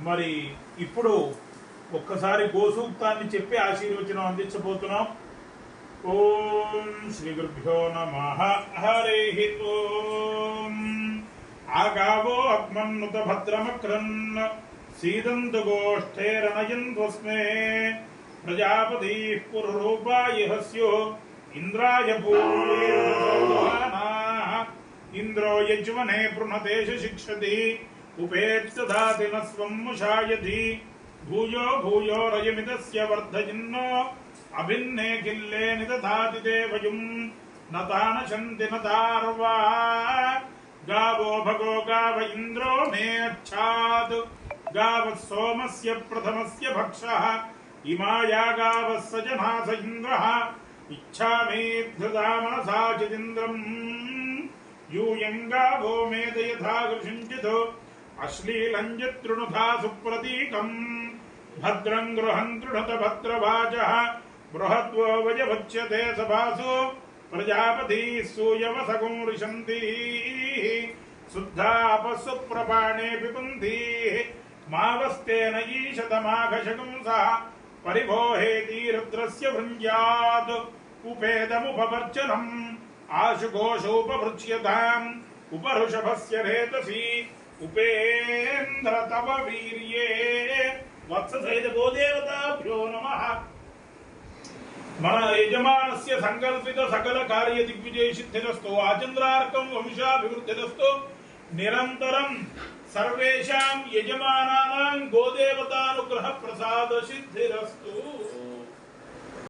మరి ఇప్పుడు ఒక్కసారి గోసూక్తాన్ని చెప్పి ఆశీర్వచనం అందించబోతున్నాం. ఓం శ్రీ గురుభ్యో నమః. హరి ఓం. ఆగావో అగ్మన్నుత భద్రమక్రన్ సీదంతు గోష్ఠేరనయంత్వస్మే ప్రజాపతి పురరూపాయ హస్యో ఇంద్రాయ పూర్వేనా ఇంద్రో యజ్వనే పృణతేష శిక్షతి ఉపేత్సదాతి న స్వం ముషాయతి భూయో భూయో రయమిదస్య వర్ధయిన్నో అభిన్నే కిల్లే నిదధాతి దేవయుం నతానశంతి నతార్వా గావో భగో గావ ఇంద్రో మే అచ్ఛాత్ గావ సోమస్య ప్రథమస్య భక్షః ఇమాయా గావ సజనాస ఇంద్రః ఇచ్ఛామి ధృతా మనసా చిదింద్రం యూయం గావో మేద యథా గృషించితో అశ్లీలం జతృణుధా సుప్రతీకం భద్రం గృహం దృఢత భద్రవాచః బృహద్వో వయవచ్యతే సభాసు ప్రజాపతి సూయవసగం రిషంతి శుద్ధాపస్సు ప్రపాణే పిబంతి మావస్తేన ఈశతమాఘశకంసః పరిభోహేతి రుద్రస్య భృంజాత్ ఉపేదముపవర్చనం ఆశుఘోషోపభృచ్యతాం ఉపరుషభస్య రేతసి ఉపేంద్ర తవ వీర్యే వత్ససైత గోదేవతాభ్యో నమః. మన యజమానస్య సంకల్పిత సకల కార్య దిగ్విజయ సిద్ధిరస్తు ఆచంద్రార్కం వంశాభివృద్ధిరస్తు నిరంతరం సర్వేషాం యజమానానాం గోదేవతానుగ్రహ ప్రసాద సిద్ధిరస్తు.